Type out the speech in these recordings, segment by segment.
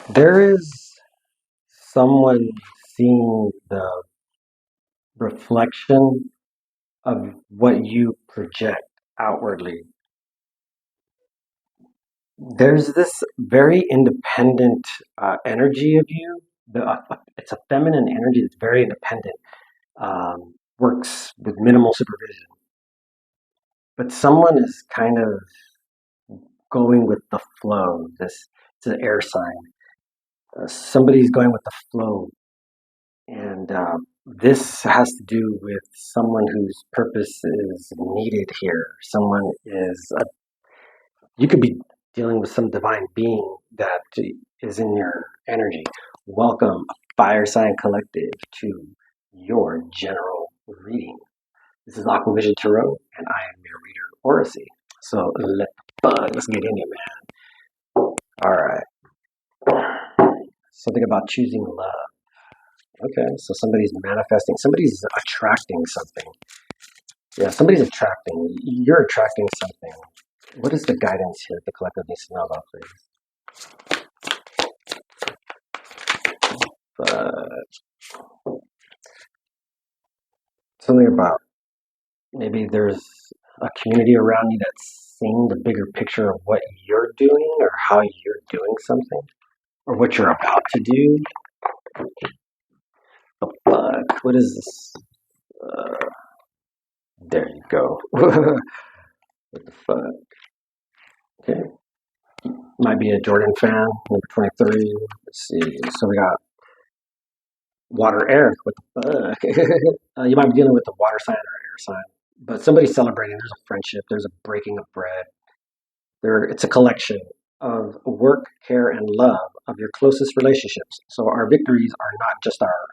There is someone seeing the reflection of what you project outwardly. There's this very independent energy of you. It's a feminine energy that's very independent, works with minimal supervision. But someone is kind of going with the flow. It's an air sign. Somebody's going with the flow. And this has to do with someone whose purpose is needed here. You could be dealing with some divine being that is in your energy. Welcome, Fire Sign Collective, to your general reading. This is Aquavision Tarot, and I am your reader, Aries. So let's get in it, man. All right. Something about choosing love. Okay, so somebody's manifesting, somebody's attracting something. Yeah, somebody's attracting. You're attracting something. What is the guidance here that the collective needs to know about, please? Something about maybe there's a community around you that's seeing the bigger picture of what you're doing or how you're doing something or what you're about to do. The fuck? What is this? There you go. What the fuck? Okay. Might be a Jordan fan, number 23. Let's see. So we got water, air. What the fuck? You might be dealing with the water sign or air sign. But somebody's celebrating. There's a friendship. There's a breaking of bread. It's a collection of work, care, and love of your closest relationships. So our victories are not just our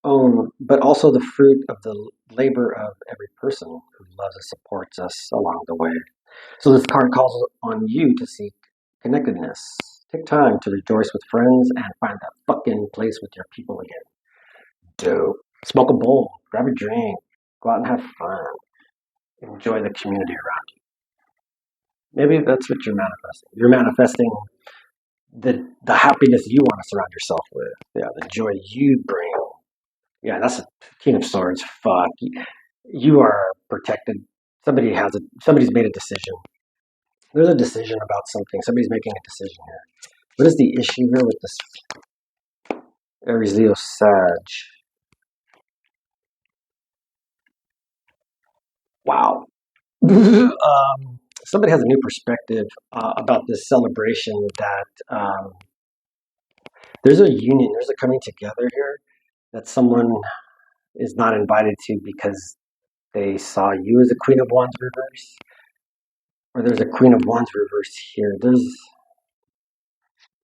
own, but also the fruit of the labor of every person who loves and supports us along the way. So this card calls on you to seek connectedness. Take time to rejoice with friends and find that fucking place with your people again. Dope. Smoke a bowl, grab a drink, go out and have fun. Enjoy the community around you. Maybe that's what you're manifesting. You're manifesting the happiness you want to surround yourself with. Yeah, the joy you bring. Yeah, that's a King of Swords. Fuck. You are protected. Somebody's made a decision. There's a decision about something. Somebody's making a decision here. What is the issue here with this Aries, Leo, Sag? Wow. Somebody has a new perspective about this celebration that there's a union, there's a coming together here that someone is not invited to because they saw you as a Queen of Wands reverse, or there's a Queen of Wands reverse here. There's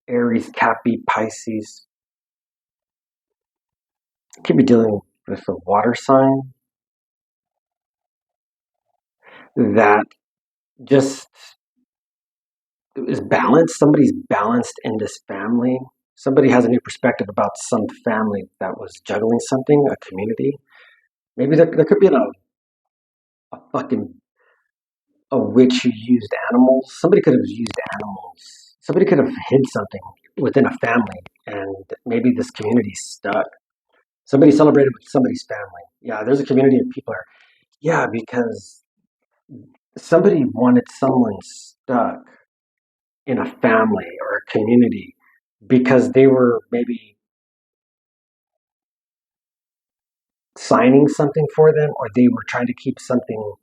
Aries, Cappy, Pisces. Could be dealing with a water sign that just is balanced. Somebody's balanced in this family. Somebody has a new perspective about some family that was juggling something, a community. Maybe there could be a fucking a witch who used animals. Somebody could have used animals. Somebody could have hid something within a family, and maybe this community's stuck. Somebody celebrated with somebody's family. Yeah, there's a community of people here. Yeah, because somebody wanted someone stuck in a family or a community because they were maybe signing something for them or they were trying to keep something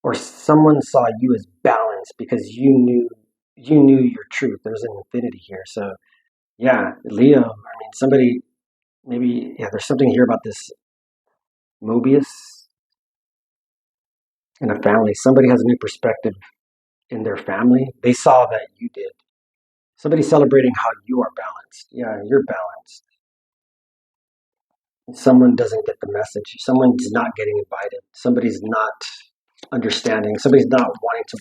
or someone saw you as balanced because you knew your truth. There's an infinity here. So yeah, Leo, I mean somebody maybe yeah, there's something here about this Mobius in a family. Somebody has a new perspective in their family. They saw that you did. Somebody celebrating how you are balanced. Yeah, you're balanced. Someone doesn't get the message. Someone's not getting invited. Somebody's not understanding. Somebody's not wanting to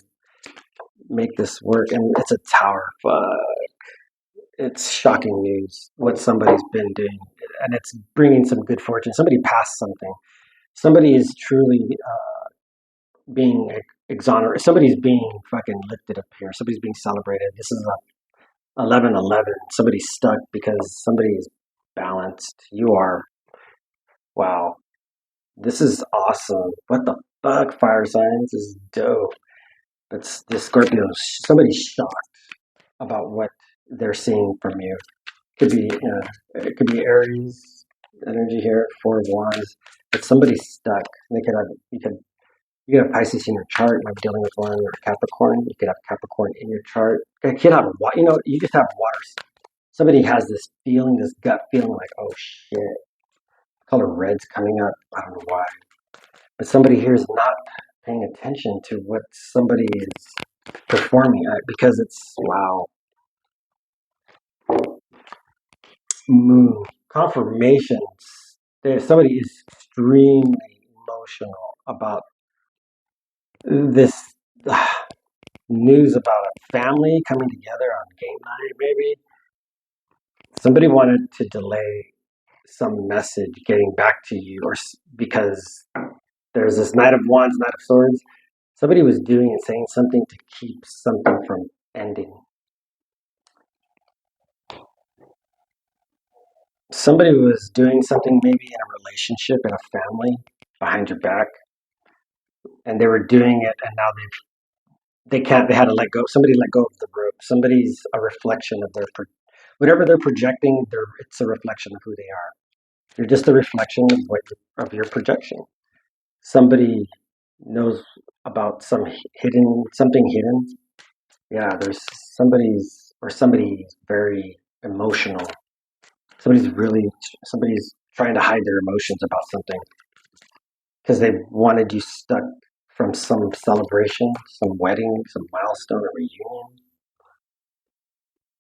make this work. And it's a tower. It's shocking news what somebody's been doing. And it's bringing some good fortune. Somebody passed something. Somebody is truly being exonerated. Somebody's being fucking lifted up here. Somebody's being celebrated. This is 1111. Somebody's stuck because somebody is balanced. You are. Wow. This is awesome. What the fuck, fire signs? This is dope. But the Scorpio, somebody's shocked about what they're seeing from you. It could be Aries energy here, Four of Wands, but somebody's stuck. They could have you could have Pisces in your chart. Might be dealing with one or Capricorn. You could have Capricorn in your chart. It could have you just have water. Somebody has this feeling, this gut feeling, like, oh shit, color red's coming up. I don't know why, but somebody here is not paying attention to what somebody is performing at because it's wow. Moon confirmations. Somebody is extremely emotional about this news about a family coming together on game night. Maybe somebody wanted to delay some message getting back to you, or because there's this Knight of Wands, Knight of Swords. Somebody was doing and saying something to keep something from ending. Somebody was doing something maybe in a relationship, in a family, behind your back, and they were doing it, and now they had to let go. Somebody let go of the rope. Somebody's a reflection of whatever they're projecting. It's a reflection of who they are. You're just a reflection of your projection. Somebody knows about something hidden. Yeah, there's somebody's very emotional. Somebody's trying to hide their emotions about something because they wanted you stuck from some celebration, some wedding, some milestone, or reunion.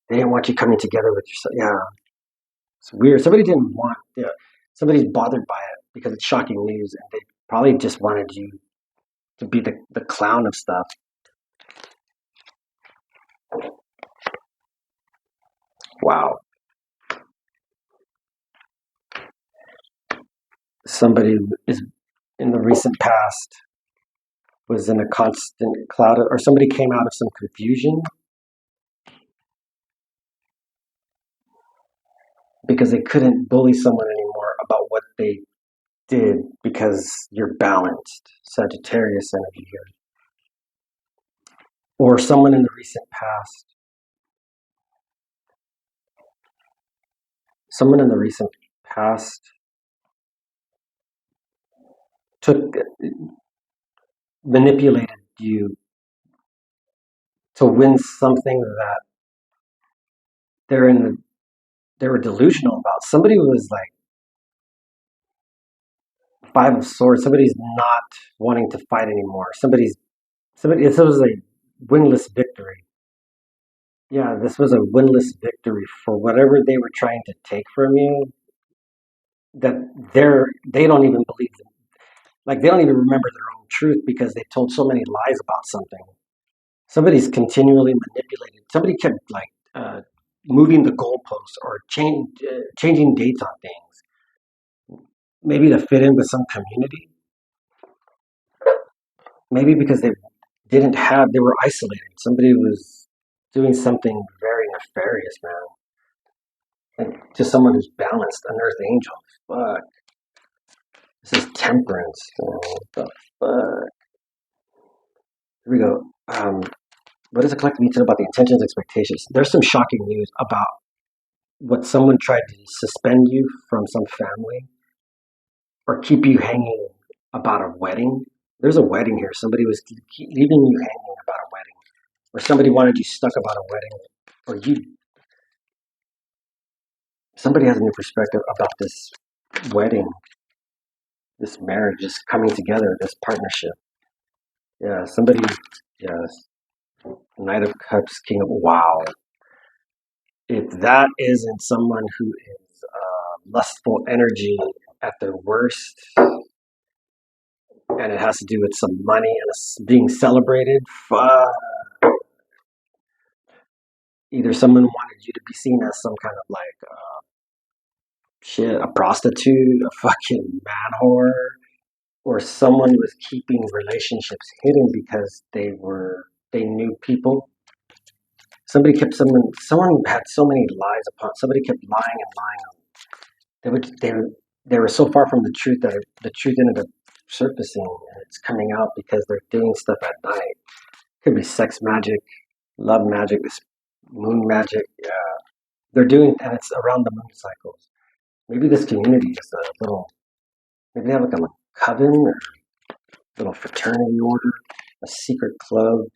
They didn't want you coming together with yourself. Yeah, it's weird. Somebody didn't want. Yeah, somebody's bothered by it because it's shocking news, and they probably just wanted you to be the clown of stuff. Wow. Somebody is in the recent past was in a constant cloud, or somebody came out of some confusion because they couldn't bully someone anymore about what they did because you're balanced. Sagittarius energy here. Or someone in the recent past. Someone in the recent past took manipulated you to win something that they're in the, they were delusional about. Somebody was like Five of Swords. Somebody's not wanting to fight anymore. This was a winless victory. Yeah, this was a winless victory for whatever they were trying to take from you. That they don't even believe them. Like they don't even remember their own truth because they told so many lies about something. Somebody's continually manipulated. Somebody kept like moving the goalposts or changing dates on things, maybe to fit in with some community. Maybe because they were isolated. Somebody was doing something very nefarious, man. And to someone who's balanced, an earth angel. Fuck. This is temperance. What the fuck? Here we go. What does the collective need to know about the intentions, expectations? There's some shocking news about what someone tried to suspend you from some family or keep you hanging about a wedding. There's a wedding here. Somebody was leaving you hanging about a wedding, or somebody wanted you stuck about a wedding, or somebody has a new perspective about this wedding, this marriage, this coming together, this partnership. Yeah, yes, Knight of Cups, King of, wow. If that isn't someone who is lustful energy at their worst, and it has to do with some money and being celebrated, fuck. Either someone wanted you to be seen as some kind of like a prostitute, a fucking man whore, or someone was keeping relationships hidden because they knew people. someone had so many lies upon, somebody kept lying and lying. They were so far from the truth that the truth ended up surfacing, and it's coming out because they're doing stuff at night. Could be sex magic, love magic, this moon magic. Yeah, they're doing, and it's around the moon cycles. Maybe this community is a little, maybe they have like a coven or a little fraternity order, a secret club.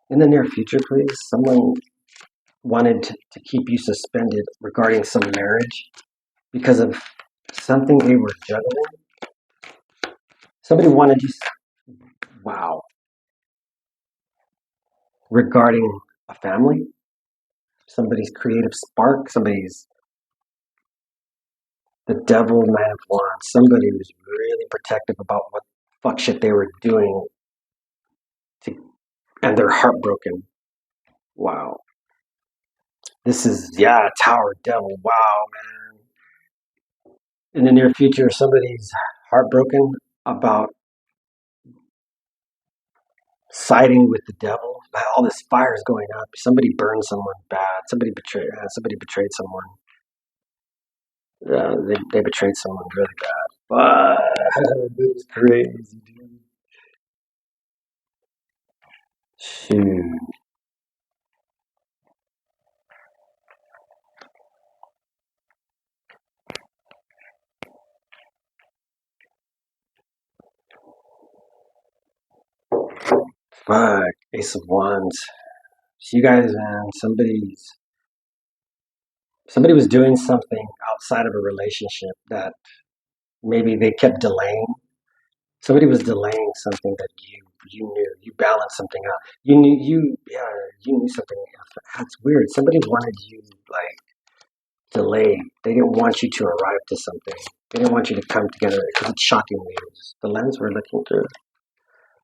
In the near future, please, someone wanted to keep you suspended regarding some marriage because of something they were juggling. Somebody wanted you, wow, regarding a family, somebody's creative spark, somebody's the devil, man of wands, somebody who's really protective about what fuck shit they were doing to, and they're heartbroken. Wow. This is, yeah, Tower Devil. Wow, man. In the near future, somebody's heartbroken about siding with the devil. All this fire is going up. Somebody burned someone bad. Somebody betrayed someone. They betrayed someone really bad. But this is crazy, dude. Shoot. Fuck. Ace of Wands. So you guys, man, somebody was doing something outside of a relationship that maybe they kept delaying. Somebody was delaying something that you knew. You balanced something out. You knew something. That's weird. Somebody wanted you like delayed. They didn't want you to arrive to something. They didn't want you to come together because it's shocking news. The lens we're looking through.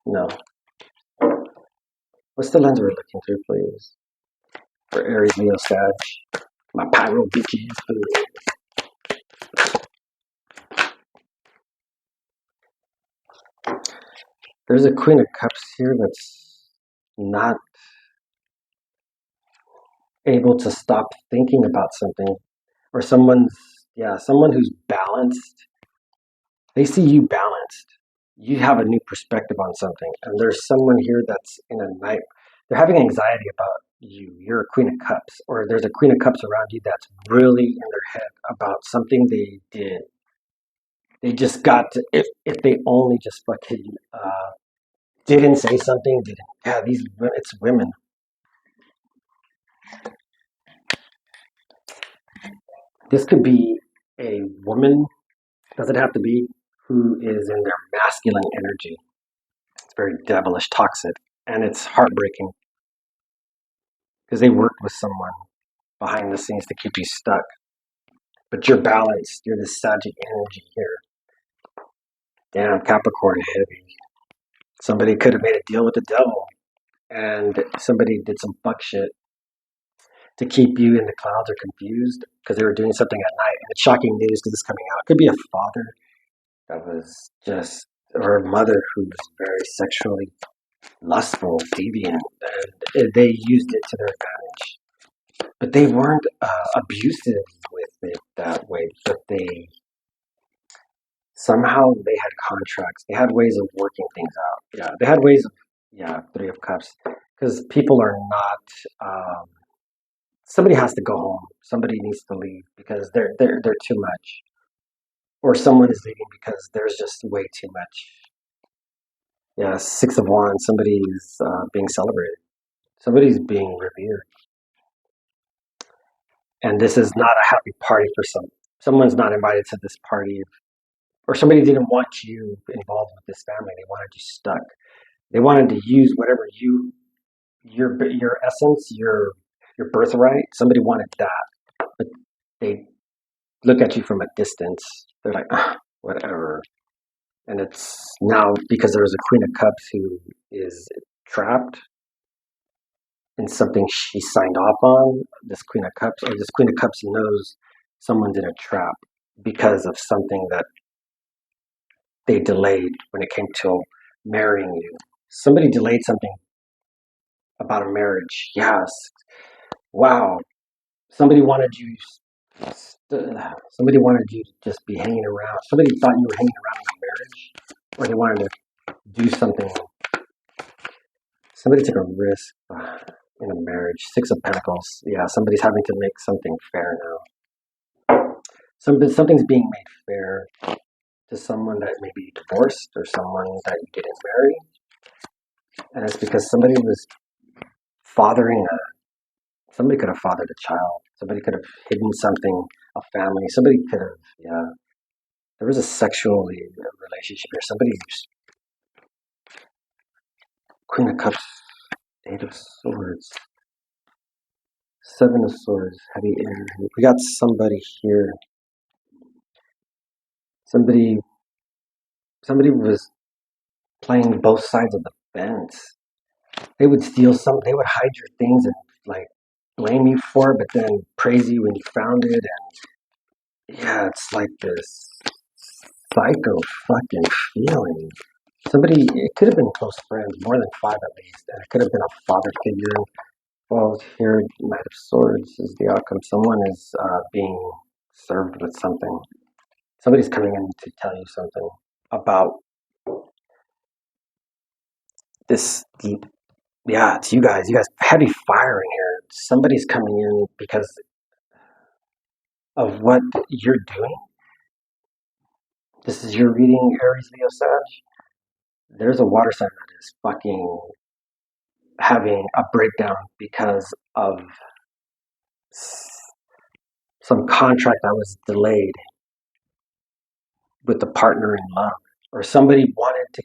No. What's the lens we're looking through, please? For Aries, Leo, Sag. My pyro bitches. There's a Queen of Cups here that's not able to stop thinking about something. Or someone who's balanced. They see you balanced. You have a new perspective on something. And there's someone here that's in a night. They're having anxiety about you. You're a Queen of Cups. Or there's a Queen of Cups around you that's really in their head about something they did. They just got to, if they only just fucking didn't say something, didn't. Yeah, it's women. This could be a woman, doesn't have to be, who is in their masculine energy. It's very devilish, toxic, and it's heartbreaking because they worked with someone behind the scenes to keep you stuck. But you're balanced. You're the Sagitt energy here. Damn, Capricorn heavy. Somebody could have made a deal with the devil, and somebody did some fuck shit to keep you in the clouds or confused because they were doing something at night. And it's shocking news because it's coming out. It could be a father that was just, or a mother who was very sexually lustful, deviant, and they used it to their advantage. But they weren't abusive with it that way. But somehow they had contracts. They had ways of working things out. Yeah, they had ways of, yeah, Three of Cups. Because people are not. Somebody has to go home. Somebody needs to leave because they're too much, or someone is leaving because there's just way too much. Yeah, Six of Wands. Somebody is being celebrated. Somebody's being revered, and this is not a happy party for some. Someone's not invited to this party, or somebody didn't want you involved with this family. They wanted you stuck. They wanted to use whatever your essence, your birthright. Somebody wanted that, but they look at you from a distance. They're like, whatever. And it's now because there was a Queen of Cups who is trapped in something she signed off on. This Queen of Cups, or this Queen of Cups knows someone's in a trap because of something that they delayed when it came to marrying you. Somebody delayed something about a marriage. Yes. Wow. Somebody wanted you. Somebody wanted you to just be hanging around. Somebody thought you were hanging around in a marriage, or they wanted to do something. Somebody took a risk in a marriage. Six of Pentacles. Yeah, somebody's having to make something fair now. Something's being made fair to someone that may be divorced or someone that you didn't marry, and it's because somebody was fathering a. Somebody could have fathered a child. Somebody could have hidden something, a family. Somebody could have, yeah. There was a sexual relationship here. Somebody's Queen of Cups, Eight of Swords, Seven of Swords, heavy air. We got somebody here. Somebody was playing both sides of the fence. They would steal some. They would hide your things and like blame you for it, but then praise you when you found it. And yeah, it's like this psycho fucking feeling. Somebody, it could have been close friends, more than five at least, and it could have been a father figure. Well, here, Knight of Swords is the outcome. Someone is being served with something. Somebody's coming in to tell you something about this. Yeah, it's you guys. You guys, heavy firing here. Somebody's coming in because of what you're doing. This is your reading, Aries, Leo, Sag. There's a water sign that is fucking having a breakdown because of some contract that was delayed with the partner in love, or somebody wanted to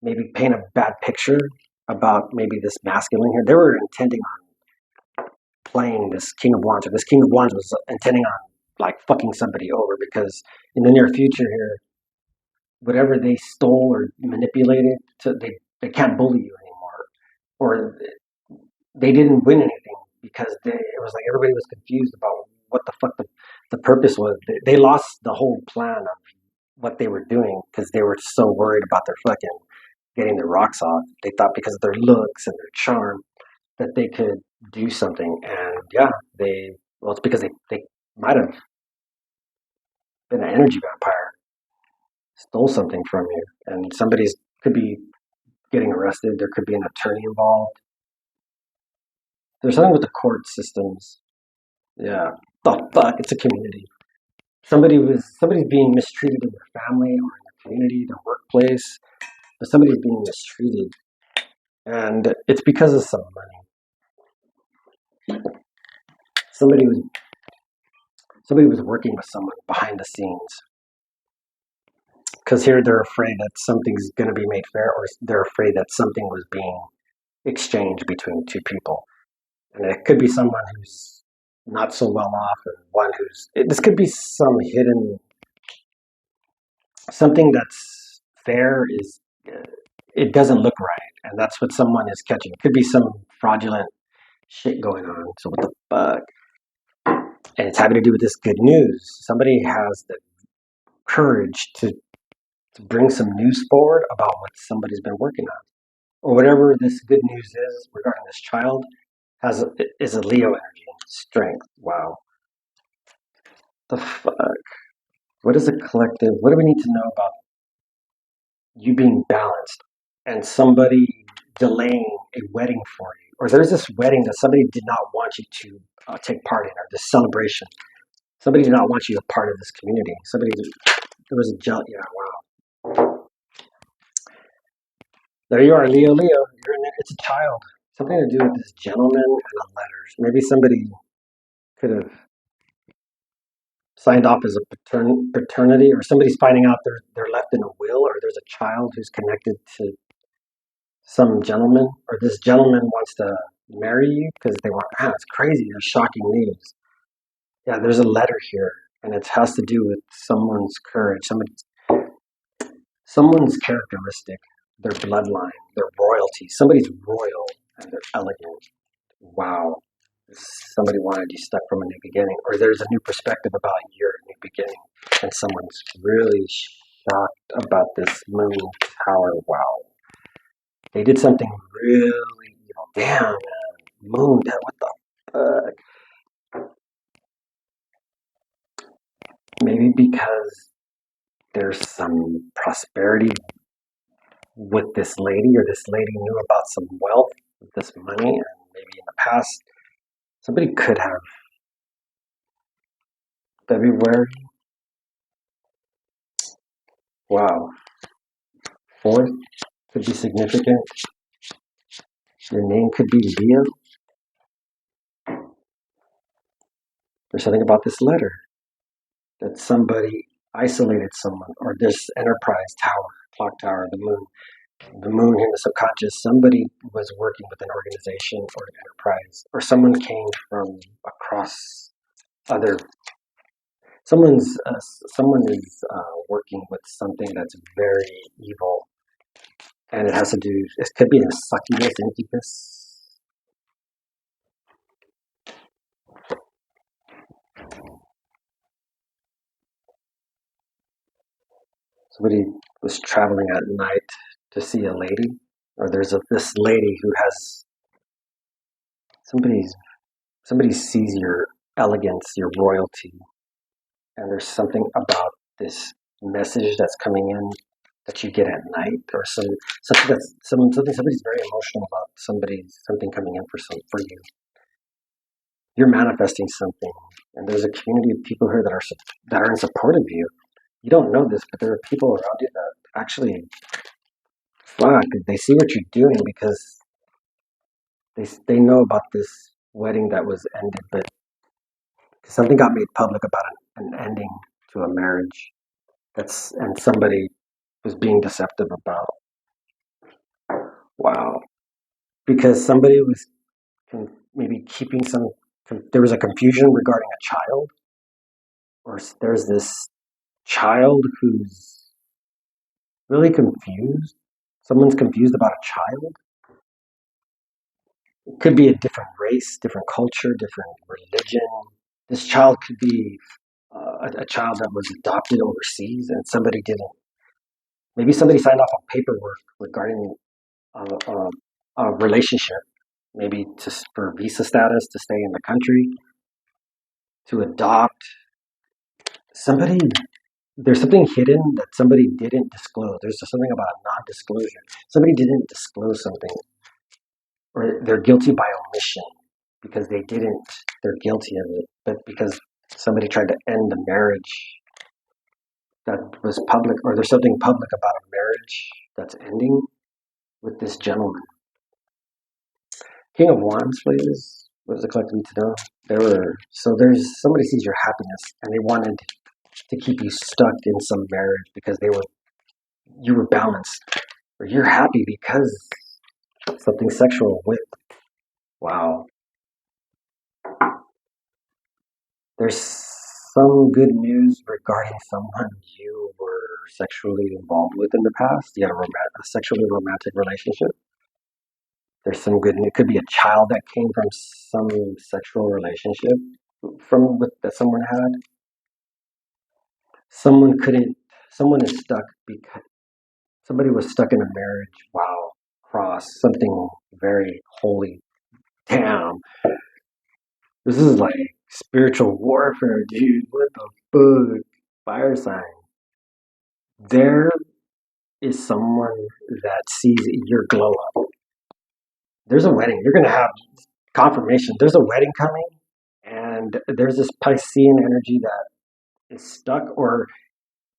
maybe paint a bad picture about maybe this masculine here. They were intending on playing this King of Wands, or this King of Wands was intending on like fucking somebody over, because in the near future here, whatever they stole or manipulated, so they can't bully you anymore, or they didn't win anything because it was like everybody was confused about what the fuck the purpose was. They lost the whole plan of what they were doing because they were so worried about their fucking getting their rocks off. They thought because of their looks and their charm that they could do something. And yeah, it's because they might have been an energy vampire, stole something from you, and somebody's could be getting arrested. There could be an attorney involved. There's something with the court systems. Yeah, the fuck, it's a community. Somebody's being mistreated in their family or in their community, their workplace, but somebody's being mistreated, and it's because of some money. Somebody was somebody was working with someone behind the scenes, because here they're afraid that something's going to be made fair, or they're afraid that something was being exchanged between two people, and it could be someone who's not so well off, and one who's this could be some hidden something that's fair is it doesn't look right, and that's what someone is catching. It could be some fraudulent shit going on. So what the fuck? And it's having to do with this good news. Somebody has the courage to bring some news forward about what somebody's been working on, or whatever this good news is regarding this child is a Leo energy, strength. Wow, the fuck. What is a collective? What do we need to know about you being balanced and somebody delaying a wedding for you? Or there's this wedding that somebody did not want you to take part in, or this celebration. Somebody did not want you a part of this community. There was a jealous. Yeah, wow. There you are, Leo. It's a child. Something to do with this gentleman and the letters. Maybe somebody could have signed off as a paternity, or somebody's finding out they're left in a will, or there's a child who's connected to some gentleman, or this gentleman wants to marry you because they want. Ah, it's crazy. There's shocking news. Yeah, there's a letter here, and it has to do with someone's courage, someone's characteristic, their bloodline, their royalty. Somebody's royal and they're elegant. Wow. Somebody wanted you stuck from a new beginning, or there's a new perspective about your new beginning, and someone's really shocked about this moon tower. Wow. They did something really Damn, man, moon. What the fuck? Maybe because there's some prosperity with this lady, or this lady knew about some wealth, this money, and maybe in the past somebody could have. February. Wow. Fourth could be significant. Your name could be Leo. There's something about this letter that somebody isolated someone, or this enterprise tower, clock tower, the moon in the subconscious. Somebody was working with an organization or an enterprise, or someone came from across other. Someone is working with something that's very evil, and it has to do. It could be a succubus, incubus. Somebody was traveling at night to see a lady, or this lady who has somebody's somebody sees your elegance, your royalty, and there's something about this message that's coming in that you get at night, or something that's somebody's very emotional about something coming in for you. You're manifesting something, and there's a community of people here that are in support of you. You don't know this, but there are people around you that actually, fuck, they see what you're doing because they know about this wedding that was ended, but something got made public about an ending to a marriage. And somebody was being deceptive about. Wow, because somebody was maybe keeping some. There was a confusion regarding a child, or there's this child who's really confused. Someone's confused about a child. It could be a different race, different culture, different religion. This child could be a child that was adopted overseas, and somebody didn't. Maybe somebody signed off on paperwork regarding a, a relationship, maybe for visa status to stay in the country, to adopt. Somebody, there's something hidden that somebody didn't disclose. There's something about non-disclosure. Somebody didn't disclose something, or they're guilty by omission because they didn't. They're guilty of it, but because somebody tried to end the marriage that was public, or there's something public about a marriage that's ending with this gentleman. King of Wands, please. What does it collect me to know? There's somebody sees your happiness and they wanted to keep you stuck in some marriage because you were balanced, or you're happy because something sexual with. Wow. There's some good news regarding someone you were sexually involved with in the past. You had a sexually romantic relationship. There's some good news. It could be a child that came from some sexual relationship that someone had. Someone couldn't. Someone is stuck because somebody was stuck in a marriage. Wow, cross something very holy. Damn, this is like spiritual warfare, dude. What the fuck? Fire sign. There is someone that sees your glow up. There's a wedding. You're gonna have confirmation. There's a wedding coming, and there's this Piscean energy that is stuck or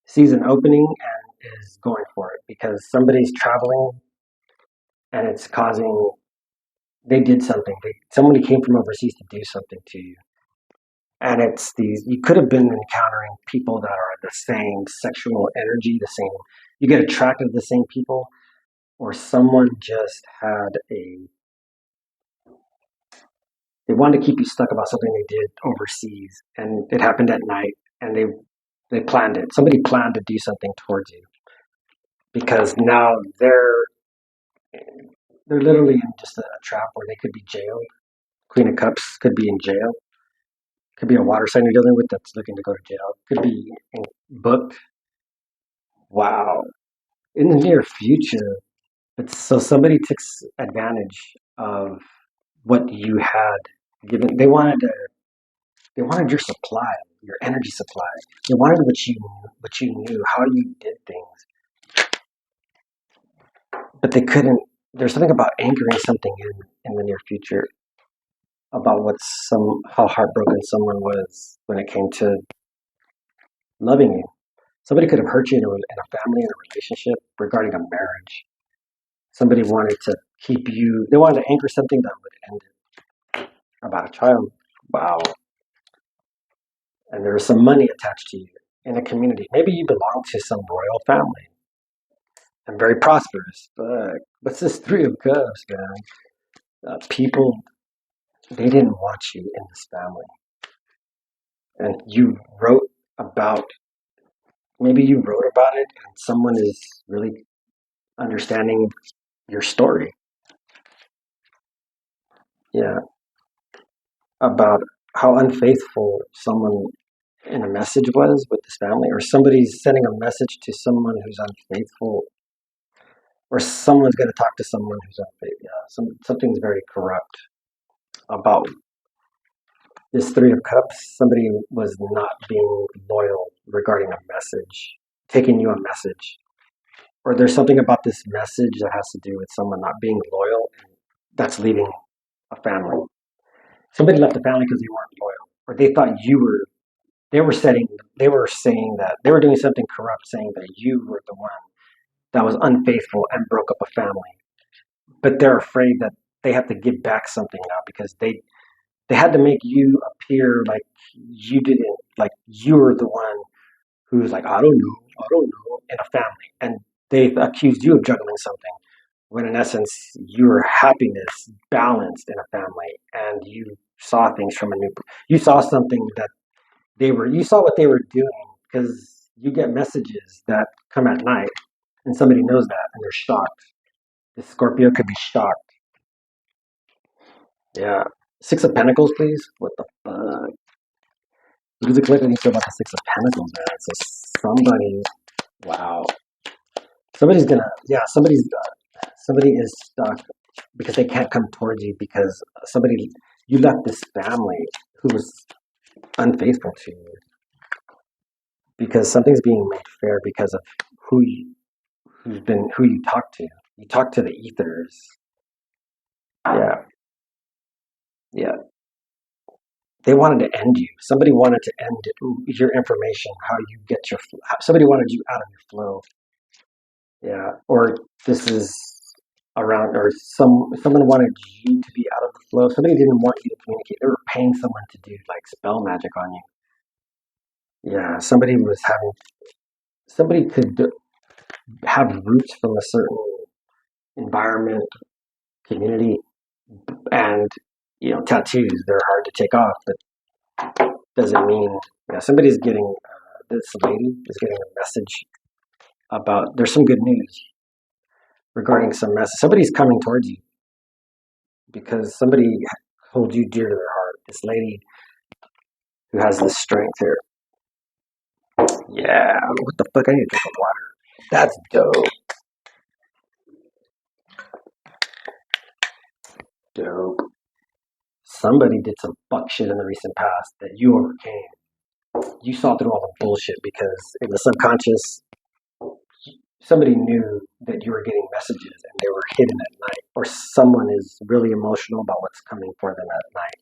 sees an opening and is going for it because somebody's traveling and it's causing. They did something. Somebody came from overseas to do something to you, and it's these. You could have been encountering people that are the same sexual energy, the same. You get attracted to the same people, or someone just had a. They wanted to keep you stuck about something they did overseas, and it happened at night, and they planned it. Somebody planned to do something towards you because now they're literally in just a trap where they could be jailed. Queen of Cups could be in jail. Could be a water sign you're dealing with that's looking to go to jail. Could be booked. Wow. In the near future. But so somebody takes advantage of what you had given. They wanted your supply, your energy supply. They wanted what you knew, how you did things, but they couldn't. There's something about anchoring something in the near future about how heartbroken someone was when it came to loving you. Somebody could have hurt you in a family, in a relationship, regarding a marriage. Somebody wanted to keep you. They wanted to anchor something that would end it. About a child. Wow. And there was some money attached to you in a community. Maybe you belong to some royal family and very prosperous. But what's this Three of Cups, man? People, they didn't want you in this family. And about, maybe you wrote about it and someone is really understanding your story. Yeah. About how unfaithful someone in a message was with this family, or somebody's sending a message to someone who's unfaithful, or someone's going to talk to someone who's unfaithful. Yeah, something's very corrupt about this Three of Cups. Somebody was not being loyal regarding a message, taking you a message, or there's something about this message that has to do with someone not being loyal, and that's leaving a family. Somebody left the family because they weren't loyal, or they thought you were. They were saying that they were doing something corrupt, saying that you were the one that was unfaithful and broke up a family. But they're afraid that they have to give back something now because they had to make you appear like you didn't, like you were the one who's like, I don't know, in a family. And they accused you of juggling something when in essence you were happiness balanced in a family, and you saw things from you saw something that you saw what they were doing, because you get messages that come at night and somebody knows that and they're shocked. The Scorpio could be shocked. Yeah. Six of Pentacles, please. What the fuck? What is it clear to about the Six of Pentacles, man? So wow. Somebody is stuck because they can't come towards you because you left this family who was unfaithful to you, because something's being made fair because of who you talk to. You talk to the ethers. Yeah. Yeah. They wanted to end you. Somebody wanted to end your information, how you get somebody wanted you out of your flow. Yeah. Or this is around, or someone wanted you to be out of the flow. Somebody didn't want you to communicate. They were paying someone to do like spell magic on you. Yeah. Somebody could have roots from a certain environment, community, and tattoos. They're hard to take off, but doesn't mean, somebody's getting, this lady is getting a message about, there's some good news regarding some message. Somebody's coming towards you because somebody holds you dear to their heart. This lady who has this strength here. Yeah, what the fuck? I need to drink some water. That's dope. Dope. Somebody did some fuck shit in the recent past that you overcame. You saw through all the bullshit because in the subconscious, somebody knew that you were getting messages and they were hidden at night, or someone is really emotional about what's coming for them at night,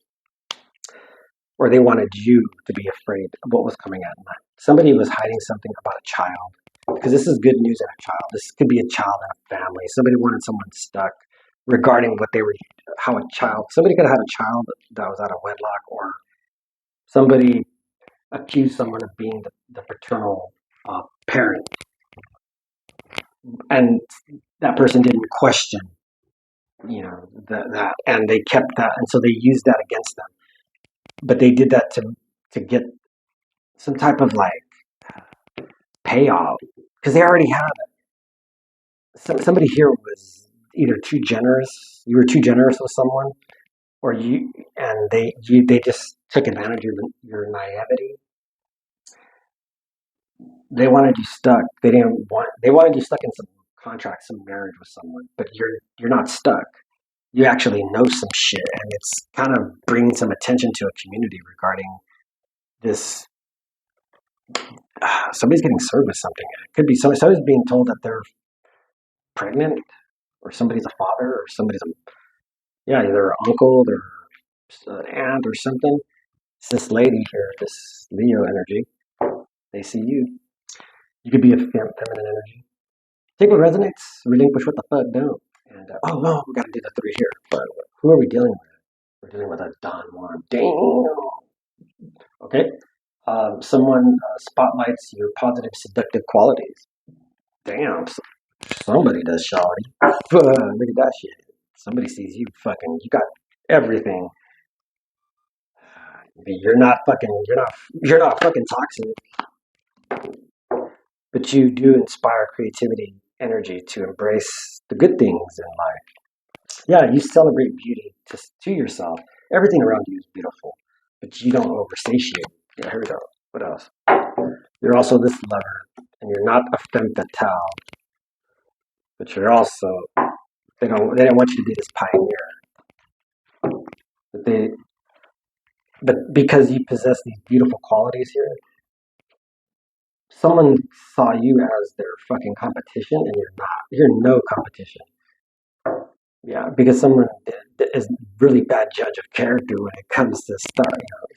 or they wanted you to be afraid of what was coming at night. Somebody was hiding something about a child, because this is good news in a child. This could be a child in a family. Somebody wanted someone stuck regarding somebody could have had a child that was out of wedlock, or somebody accused someone of being the paternal parent, and that person didn't question that, and they kept that, and so they used that against them, but they did that to get some type of like payoff, because they already had it. Somebody here was either too generous, you were too generous with someone, or they just took advantage of your naivety. They wanted you stuck. They wanted you stuck in some contract, some marriage with someone, but you're not stuck. you actually know some shit, and it's kind of bringing some attention to a community regarding this. Somebody's getting served with something. It could be somebody's being told that they're pregnant, or somebody's a father, or somebody's either an uncle, or an aunt, or something. It's this lady here, this Leo energy. They see you. You could be a feminine energy. Take what resonates, relinquish what the fuck don't. And oh no, we got to do the three here. But who are we dealing with? We're dealing with a Don Juan. Damn. Okay. Someone spotlights your positive, seductive qualities. Damn. Somebody does, shawty. Look at that shit. Somebody sees you fucking. You got everything. You're not fucking. You're not fucking toxic. But you do inspire creativity, energy to embrace the good things in life. Yeah, you celebrate beauty to yourself. Everything around you is beautiful, but you don't oversatiate. Yeah, here we go. What else? You're also this lover, and you're not a femme fatale, but you're also they don't want you to be this pioneer. But because you possess these beautiful qualities here, someone saw you as their fucking competition, and you're not. You're no competition. Yeah, because someone is really bad judge of character when it comes to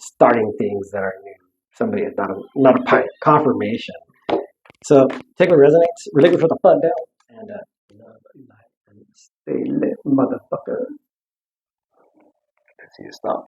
starting things that are new. Somebody is not a confirmation. So take what resonates, relinquish what the fuck down, and love life and stay lit, motherfucker. Let's see you stop.